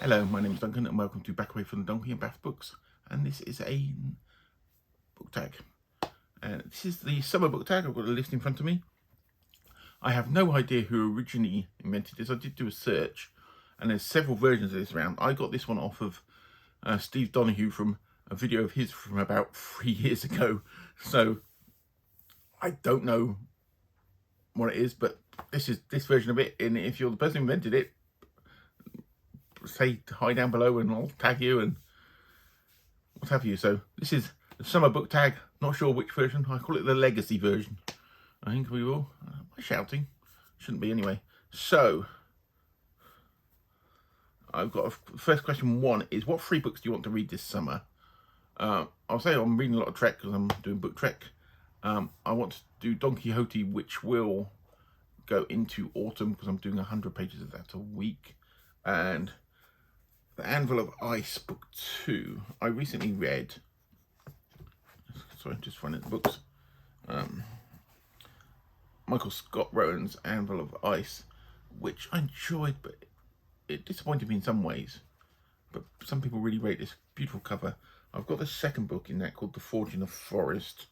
Hello, my name is Duncan and welcome to Back Away from the Donkey and Bath Books. And this is a book tag. This is the summer book tag. I've got a list in front of me. I have no idea who originally invented this. I did do a search and there's several versions of this around. I got this one off of Steve Donaghue from a video of his from about 3 years ago. So I don't know what it is, but this is this version of it. And if you're the person who invented it, say hi down below and I'll tag you and what have you. So this is the summer book tag. Not sure which version. I call it the legacy version. I think we will. Am I shouting? Shouldn't be anyway. So I've got first question one is, what 3 books do you want to read this summer? I'll say I'm reading a lot of Trek because I'm doing book Trek. I want to do Don Quixote, which will go into autumn because I'm doing 100 pages of that a week. And The Anvil of Ice, book 2. I recently read, sorry, I'm just finding the books. Michael Scott Rowan's Anvil of Ice, which I enjoyed, but it disappointed me in some ways. But some people really rate this. Beautiful cover. I've got the second book in that called The Forge in the Forest.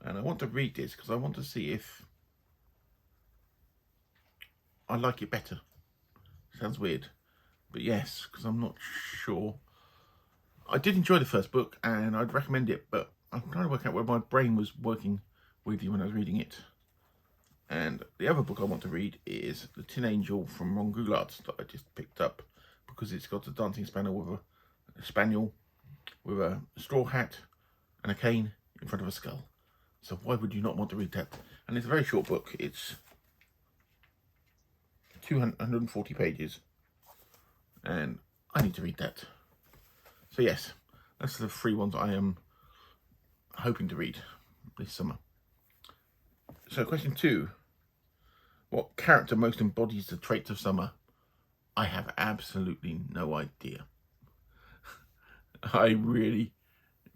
And I want to read this because I want to see if I like it better. Sounds weird. But yes, because I'm not sure. I did enjoy the first book and I'd recommend it, but I'm trying to work out where my brain was working weirdly when I was reading it. And the other book I want to read is The Tin Angel from Ron Goulart that I just picked up because it's got a dancing spaniel with a straw hat and a cane in front of a skull. So why would you not want to read that? And it's a very short book. It's 240 pages. And I need to read that. So yes, that's the 3 ones I am hoping to read this summer. So question 2. What character most embodies the traits of summer? I have absolutely no idea. I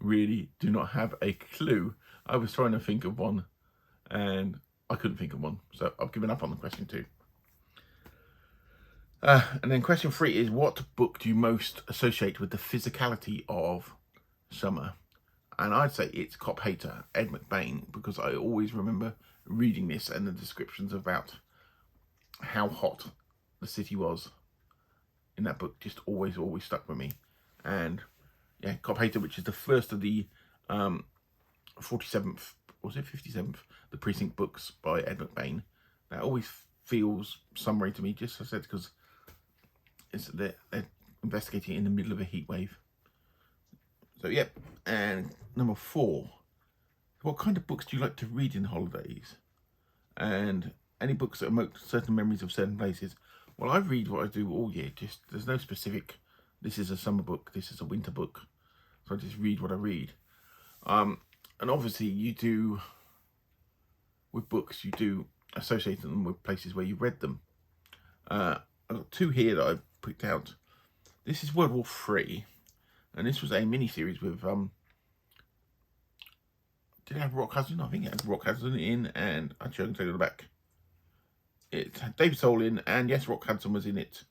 really do not have a clue. I was trying to think of one and I couldn't think of one. So I've given up on the question 2. And then question 3 is, what book do you most associate with the physicality of summer? And I'd say it's Cop Hater, Ed McBain, because I always remember reading this and the descriptions about how hot the city was in that book just always stuck with me. And yeah, Cop Hater, which is the first of the 47th, was it 57th, the Precinct books by Ed McBain. That always feels summery to me, just as I said, because they're investigating in the middle of a heat wave. So yep. And number 4, what kind of books do you like to read in holidays? And any books that evoke certain memories of certain places? Well, I read what I do all year. Just there's no specific, this is a summer book, this is a winter book. So I just read what I read. And obviously you do, with books, you do associate them with places where you read them. I've got 2 here that I've picked out. This is World War III, and this was a mini-series with, did it have Rock Hudson? I think it had Rock Hudson in, and actually I can tell you the back. It had David Soul in, and yes, Rock Hudson was in it.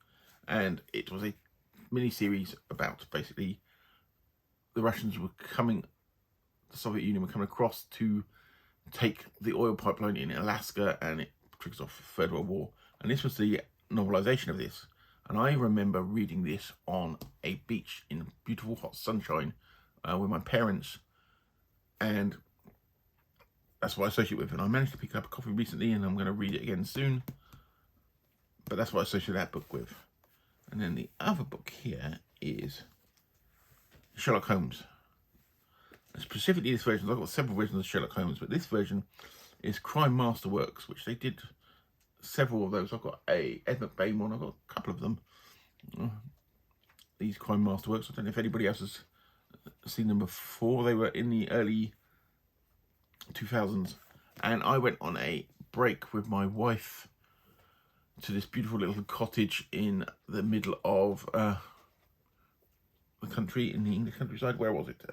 And it was a mini-series about basically the Russians were coming, the Soviet Union were coming across to take the oil pipeline in Alaska, and it triggers off the Third World War. And this was the novelization of this. And I remember reading this on a beach in beautiful hot sunshine with my parents. And that's what I associate with. And I managed to pick up a copy recently and I'm going to read it again soon. But that's what I associate that book with. And then the other book here is Sherlock Holmes. And specifically this version, I've got several versions of Sherlock Holmes, but this version is Crime Masterworks, which they did several of those. I've got a Ed McBain one, I've got a couple of them. These Crime Masterworks, I don't know if anybody else has seen them before. They were in the early 2000s, and I went on a break with my wife to this beautiful little cottage in the middle of the country, in the English countryside. Where was it?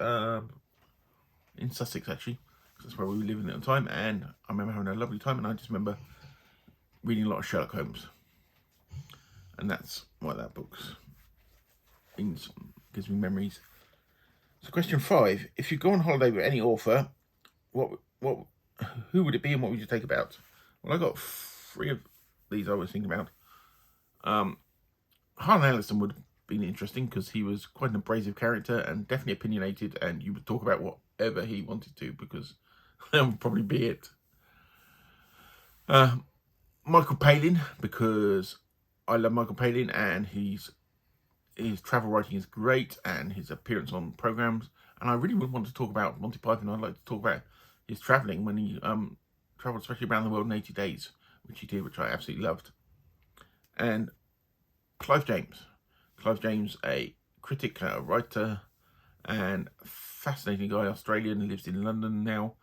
In Sussex, actually. That's where we were living at the time, and I remember having a lovely time, and I just remember reading a lot of Sherlock Holmes. And that's why that book's gives me memories. So question 5: if you go on holiday with any author, who would it be and what would you take about? Well, I got 3 of these I was thinking about. Harlan Ellison would have been interesting because he was quite an abrasive character and definitely opinionated, and you would talk about whatever he wanted to because that would probably be it. Michael Palin, because I love Michael Palin and his travel writing is great and his appearance on programs. And I really would want to talk about Monty Python. I'd like to talk about his travelling when he travelled, especially around the world in 80 days, which he did, which I absolutely loved. And Clive James, a critic, a writer, and fascinating guy, Australian, lives in London now.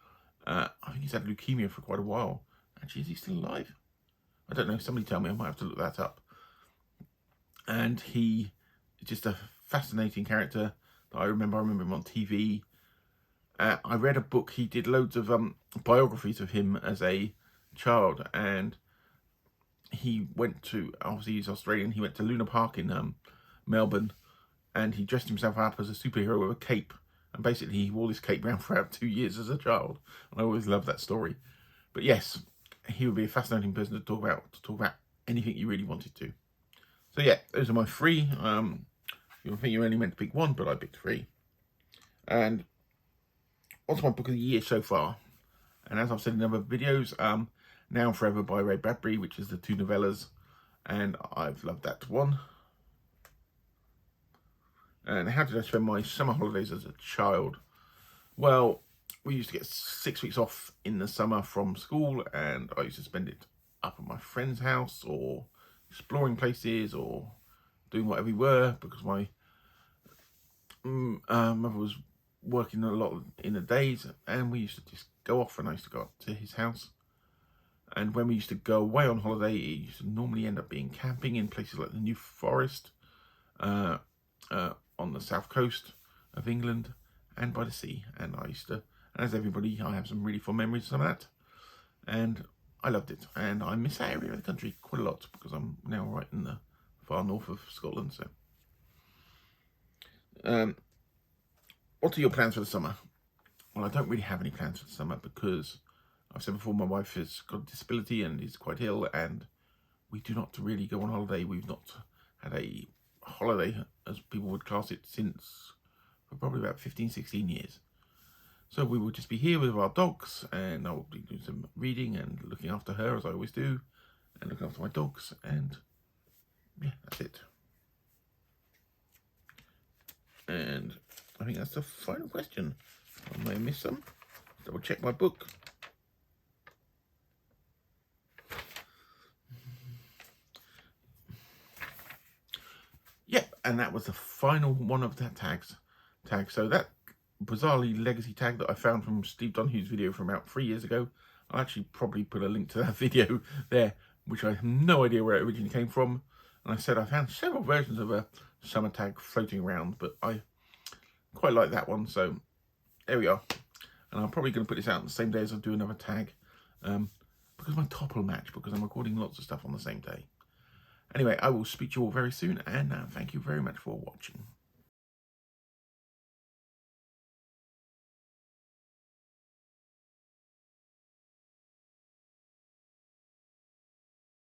I think he's had leukemia for quite a while. Actually, is he still alive? I don't know. Somebody tell me. I might have to look that up. And he is just a fascinating character that I remember. I remember him on TV. I read a book. He did loads of biographies of him as a child, and he went to, obviously he's Australian, he went to Luna Park in Melbourne, and he dressed himself up as a superhero with a cape, and basically he wore this cape around for about 2 years as a child. I always loved that story. But yes, he would be a fascinating person to talk about anything you really wanted to. So yeah, those are my 3. You'll think you only meant to pick 1, but I picked 3. And what's my book of the year so far? And as I've said in other videos, Now and Forever by Ray Bradbury, which is the 2 novellas, and I've loved that one. And how did I spend my summer holidays as a child? Well, we used to get 6 weeks off in the summer from school, and I used to spend it up at my friend's house or exploring places or doing whatever we were, because my mother was working a lot in the days, and we used to just go off, and I used to go up to his house. And when we used to go away on holiday, it used to normally end up being camping in places like the New Forest, on the south coast of England, and by the sea. And I used to, and as everybody, I have some really fond memories of some of that. And I loved it. And I miss that area of the country quite a lot because I'm now right in the far north of Scotland. So, what are your plans for the summer? Well, I don't really have any plans for the summer because I've said before, my wife has got a disability and is quite ill, and we do not really go on holiday. We've not had a holiday, as people would class it, since for probably about 15, 16 years. So we will just be here with our dogs, and I'll be doing some reading and looking after her, as I always do, and looking after my dogs, and yeah, that's it. And I think that's the final question. I may have missed some. Double check my book. Yep, and that was the final one of that tag. So that bizarrely legacy tag that I found from Steve Donaghue's video from about 3 years ago, I'll actually probably put a link to that video there, which I have no idea where it originally came from. And I said I found several versions of a summer tag floating around, but I quite like that one, so there we are. And I'm probably going to put this out on the same day as I do another tag, because my top will match, because I'm recording lots of stuff on the same day. Anyway, I will speak to you all very soon, and thank you very much for watching.